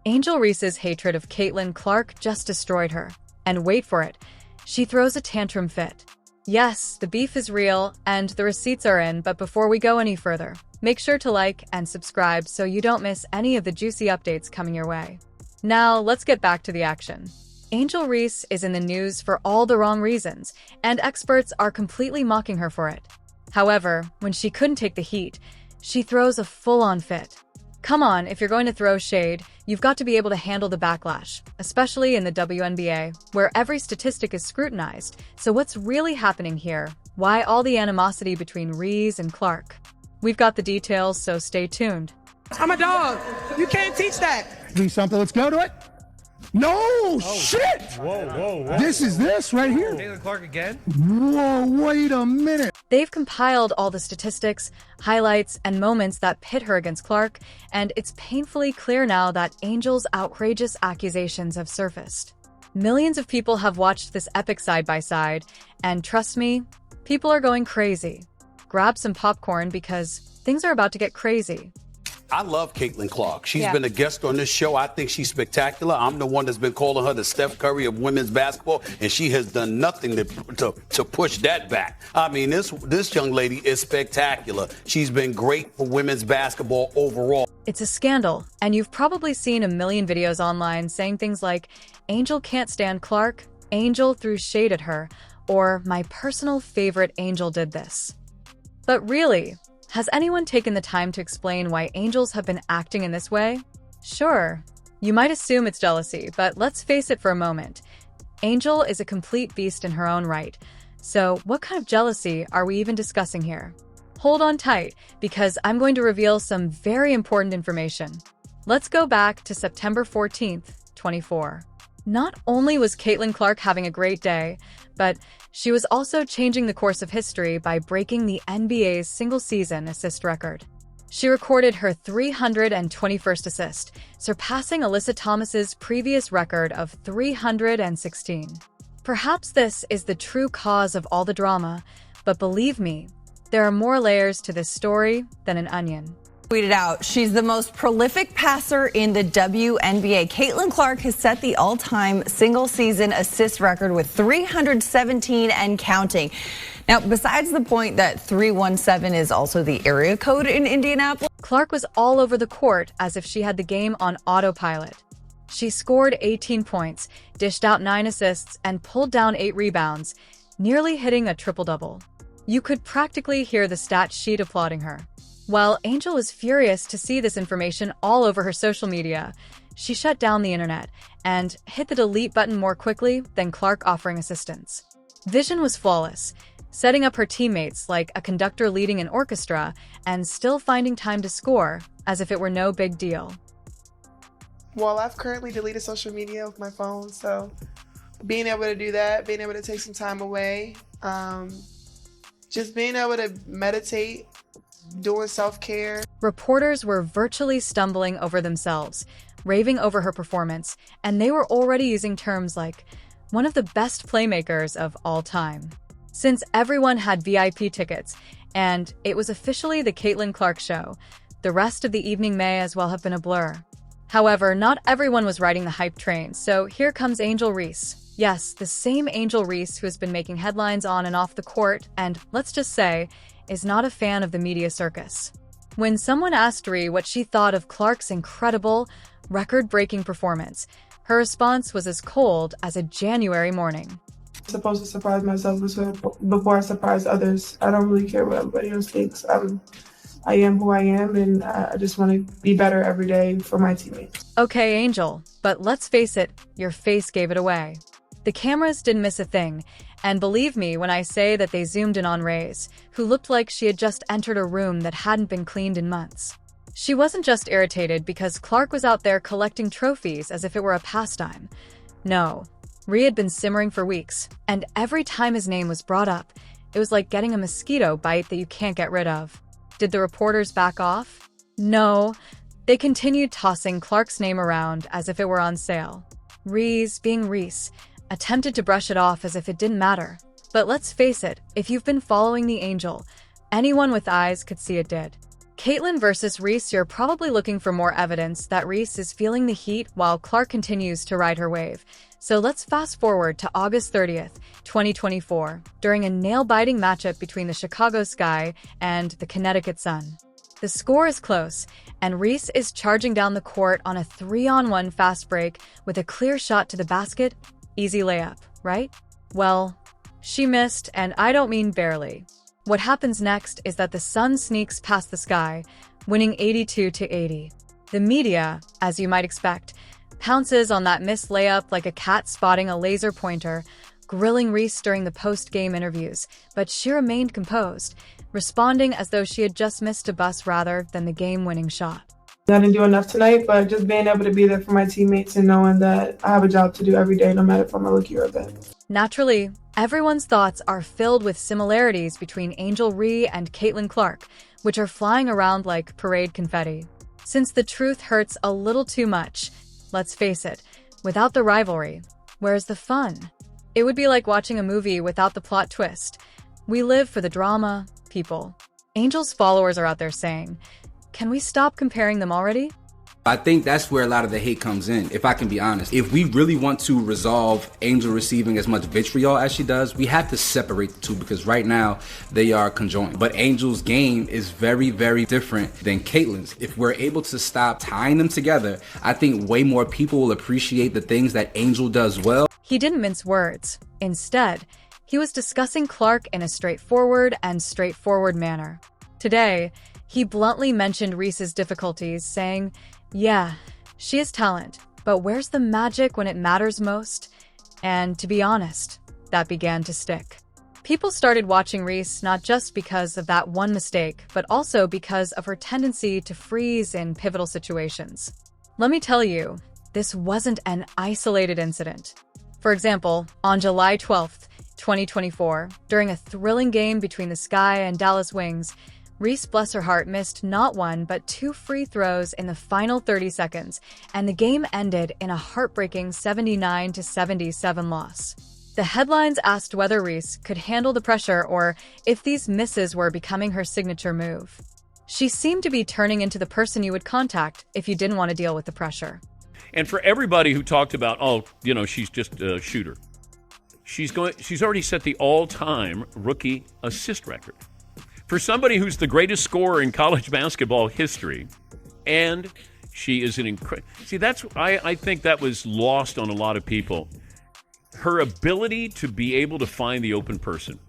Angel Reese's hatred of Caitlin Clark just destroyed her. And wait for it, she throws a tantrum fit. Yes, the beef is real, and the receipts are in, but before we go any further, make sure to like and subscribe so you don't miss any of the juicy updates coming your way. Now, let's get back to the action. Angel Reese is in the news for all the wrong reasons, and experts are completely mocking her for it. However, when she couldn't take the heat, she throws a full-on fit. Come on, if you're going to throw shade, you've got to be able to handle the backlash, especially in the WNBA, where every statistic is scrutinized. So what's really happening here? Why all the animosity between Reese and Clark? We've got the details, so stay tuned. I'm a dog. You can't teach that. Do something. Let's go to it. No, shit! Whoa. This is this right here. Caitlin Clark again? Whoa, wait a minute. They've compiled all the statistics, highlights, and moments that pit her against Clark, and it's painfully clear now that Angel's outrageous accusations have surfaced. Millions of people have watched this epic side-by-side, and trust me, people are going crazy. Grab some popcorn because things are about to get crazy. I love Caitlin Clark. She's been a guest on this show. I think she's spectacular. I'm the one that's been calling her the Steph Curry of women's basketball, and she has done nothing to push that back. I mean, this young lady is spectacular. She's been great for women's basketball overall. It's a scandal, and you've probably seen a million videos online saying things like, Angel can't stand Clark, Angel threw shade at her, or my personal favorite Angel did this. But really, has anyone taken the time to explain why Angels have been acting in this way? Sure, you might assume it's jealousy, but let's face it for a moment. Angel is a complete beast in her own right. So what kind of jealousy are we even discussing here? Hold on tight, because I'm going to reveal some very important information. Let's go back to September 14th, 24. Not only was Caitlin Clark having a great day, but she was also changing the course of history by breaking the NBA's single-season assist record. She recorded her 321st assist, surpassing Alyssa Thomas's previous record of 316. Perhaps this is the true cause of all the drama, but believe me, there are more layers to this story than an onion. Tweeted out, she's the most prolific passer in the WNBA. Caitlin Clark has set the all-time single-season assist record with 317 and counting. Now, besides the point that 317 is also the area code in Indianapolis, Clark was all over the court as if she had the game on autopilot. She scored 18 points, dished out 9 assists, and pulled down 8 rebounds, nearly hitting a triple-double. You could practically hear the stat sheet applauding her. While Angel was furious to see this information all over her social media, she shut down the internet and hit the delete button more quickly than Clark offering assistance. Vision was flawless, setting up her teammates like a conductor leading an orchestra and still finding time to score as if it were no big deal. Well, I've currently deleted social media with my phone, so being able to do that, being able to take some time away, just being able to meditate, doing self-care. Reporters were virtually stumbling over themselves, raving over her performance, and they were already using terms like one of the best playmakers of all time. Since everyone had VIP tickets, and it was officially the Caitlin Clark show, the rest of the evening may as well have been a blur. However, not everyone was riding the hype train, so here comes Angel Reese. Yes, the same Angel Reese who has been making headlines on and off the court, and let's just say, is not a fan of the media circus. When someone asked Ree what she thought of Clark's incredible, record-breaking performance, her response was as cold as a January morning. I'm supposed to surprise myself before I surprise others. I don't really care what everybody else thinks. I am who I am, and I just want to be better every day for my teammates. Okay, Angel, but let's face it, your face gave it away. The cameras didn't miss a thing, and believe me when I say that they zoomed in on Reese, who looked like she had just entered a room that hadn't been cleaned in months. She wasn't just irritated because Clark was out there collecting trophies as if it were a pastime. No, Ree had been simmering for weeks, and every time his name was brought up, it was like getting a mosquito bite that you can't get rid of. Did the reporters back off? No, they continued tossing Clark's name around as if it were on sale. Reese, being Reese, attempted to brush it off as if it didn't matter. But let's face it, if you've been following the Angel, anyone with eyes could see it did. Caitlin versus Reese, you're probably looking for more evidence that Reese is feeling the heat while Clark continues to ride her wave. So let's fast forward to August 30th, 2024, during a nail-biting matchup between the Chicago Sky and the Connecticut Sun. The score is close, and Reese is charging down the court on a 3-on-1 fast break with a clear shot to the basket. Easy layup, right? Well, she missed, and I don't mean barely. What happens next is that the Sun sneaks past the Sky, winning 82-80. The media, as you might expect, pounces on that missed layup like a cat spotting a laser pointer, grilling Reese during the post-game interviews, but she remained composed, responding as though she had just missed a bus rather than the game-winning shot. I didn't do enough tonight, but just being able to be there for my teammates and knowing that I have a job to do every day, no matter if I'm a rookie or a vet. Naturally, everyone's thoughts are filled with similarities between Angel Rhee and Caitlin Clark, which are flying around like parade confetti. Since the truth hurts a little too much, let's face it, without the rivalry, where's the fun? It would be like watching a movie without the plot twist. We live for the drama, people. Angel's followers are out there saying, can we stop comparing them already? I think that's where a lot of the hate comes in, if I can be honest. If we really want to resolve Angel receiving as much vitriol as she does, we have to separate the two because right now they are conjoined. But Angel's game is very, very different than Caitlin's. If we're able to stop tying them together, I think way more people will appreciate the things that Angel does well. He didn't mince words. Instead, he was discussing Clark in a straightforward manner. Today, he bluntly mentioned Reese's difficulties, saying, yeah, she has talent, but where's the magic when it matters most? And to be honest, that began to stick. People started watching Reese not just because of that one mistake, but also because of her tendency to freeze in pivotal situations. Let me tell you, this wasn't an isolated incident. For example, on July 12th, 2024, during a thrilling game between the Sky and Dallas Wings, Reese, bless her heart, missed not one but 2 free throws in the final 30 seconds, and the game ended in a heartbreaking 79-77 loss. The headlines asked whether Reese could handle the pressure or if these misses were becoming her signature move. She seemed to be turning into the person you would contact if you didn't want to deal with the pressure. And for everybody who talked about, she's just a shooter, she's already set the all-time rookie assist record. For somebody who's the greatest scorer in college basketball history, and she is an incredible... See, I think that was lost on a lot of people. Her ability to be able to find the open person.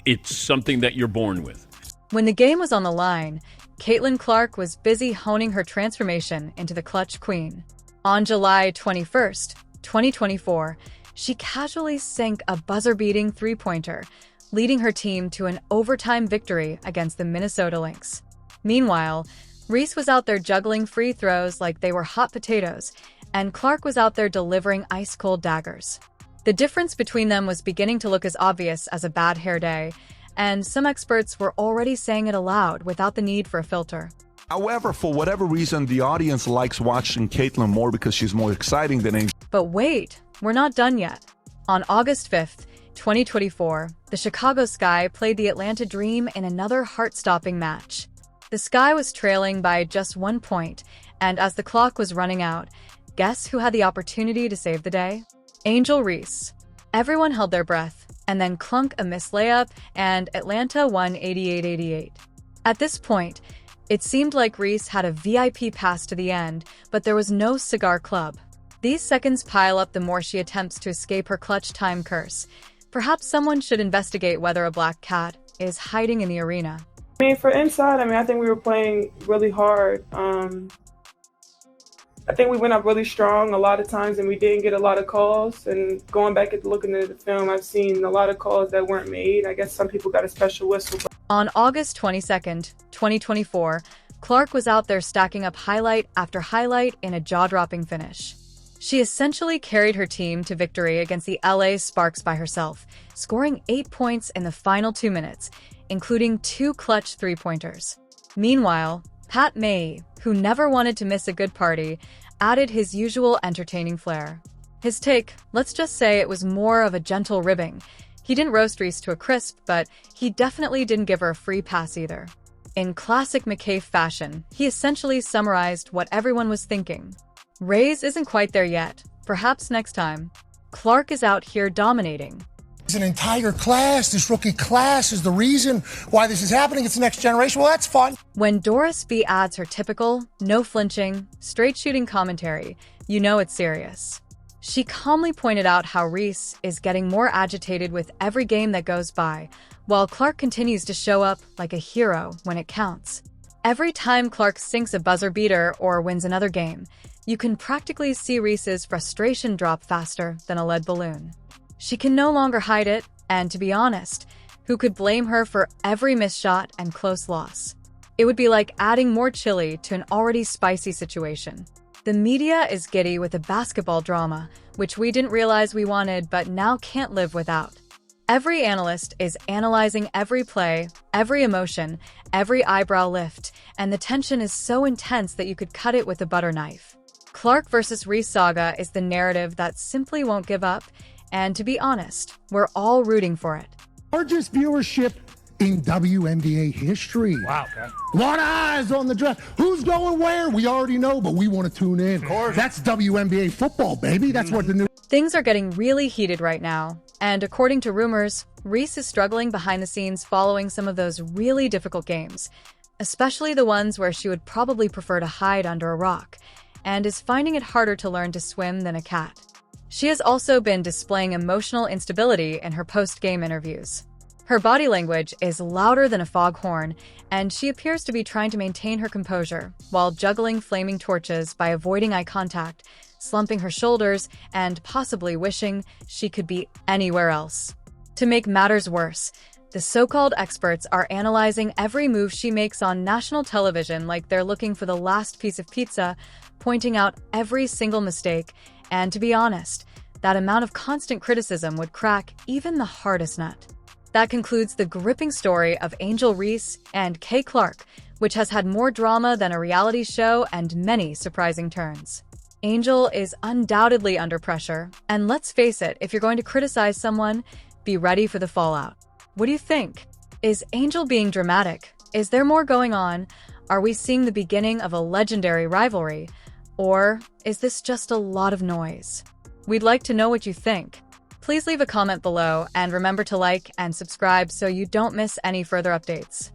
It's something that you're born with. When the game was on the line, Caitlin Clark was busy honing her transformation into the clutch queen. On July 21st, 2024, she casually sank a buzzer-beating three-pointer, leading her team to an overtime victory against the Minnesota Lynx. Meanwhile, Reese was out there juggling free throws like they were hot potatoes, and Clark was out there delivering ice-cold daggers. The difference between them was beginning to look as obvious as a bad hair day, and some experts were already saying it aloud without the need for a filter. However, for whatever reason, the audience likes watching Caitlin more because she's more exciting than Angel. But wait, we're not done yet. On August 5th, 2024, the Chicago Sky played the Atlanta Dream in another heart-stopping match. The Sky was trailing by just 1 point, and as the clock was running out, guess who had the opportunity to save the day? Angel Reese. Everyone held their breath, and then clunk a missed layup, and Atlanta won 88-88. At this point, it seemed like Reese had a VIP pass to the end, but there was no cigar club. These seconds pile up the more she attempts to escape her clutch time curse. Perhaps someone should investigate whether a black cat is hiding in the arena. For inside, I think we were playing really hard. I think we went up really strong a lot of times and we didn't get a lot of calls. And going back and looking at the film, I've seen a lot of calls that weren't made. I guess some people got a special whistle. On August 22nd, 2024, Clark was out there stacking up highlight after highlight in a jaw-dropping finish. She essentially carried her team to victory against the LA Sparks by herself, scoring 8 points in the final 2 minutes, including 2 clutch three-pointers. Meanwhile, Pat May, who never wanted to miss a good party, added his usual entertaining flair. His take, let's just say it was more of a gentle ribbing. He didn't roast Reese to a crisp, but he definitely didn't give her a free pass either. In classic McKay fashion, he essentially summarized what everyone was thinking. Reese isn't quite there yet. Perhaps next time. Clark is out here dominating. It's an entire class. This rookie class is the reason why this is happening. It's the next generation. Well, that's fun. When Doris B adds her typical, no flinching, straight shooting commentary, you know it's serious. She calmly pointed out how Reese is getting more agitated with every game that goes by, while Clark continues to show up like a hero when it counts. Every time Clark sinks a buzzer beater or wins another game, you can practically see Reese's frustration drop faster than a lead balloon. She can no longer hide it, and to be honest, who could blame her for every missed shot and close loss? It would be like adding more chili to an already spicy situation. The media is giddy with the basketball drama, which we didn't realize we wanted but now can't live without. Every analyst is analyzing every play, every emotion, every eyebrow lift, and the tension is so intense that you could cut it with a butter knife. Clark versus Reese saga is the narrative that simply won't give up, and to be honest, we're all rooting for it. Largest viewership in WNBA history. Wow. A lot of eyes on the draft. Who's going where? We already know, but we want to tune in. Of course. That's WNBA football, baby. That's what the new... Things are getting really heated right now, and according to rumors, Reese is struggling behind the scenes following some of those really difficult games, especially the ones where she would probably prefer to hide under a rock, and is finding it harder to learn to swim than a cat. She has also been displaying emotional instability in her post-game interviews. Her body language is louder than a foghorn, and she appears to be trying to maintain her composure while juggling flaming torches by avoiding eye contact, slumping her shoulders, and possibly wishing she could be anywhere else. To make matters worse, the so-called experts are analyzing every move she makes on national television like they're looking for the last piece of pizza, pointing out every single mistake, and to be honest, that amount of constant criticism would crack even the hardest nut. That concludes the gripping story of Angel Reese and Kay Clark, which has had more drama than a reality show and many surprising turns. Angel is undoubtedly under pressure, and let's face it, if you're going to criticize someone, be ready for the fallout. What do you think? Is Angel being dramatic? Is there more going on? Are we seeing the beginning of a legendary rivalry? Or is this just a lot of noise? We'd like to know what you think. Please leave a comment below and remember to like and subscribe so you don't miss any further updates.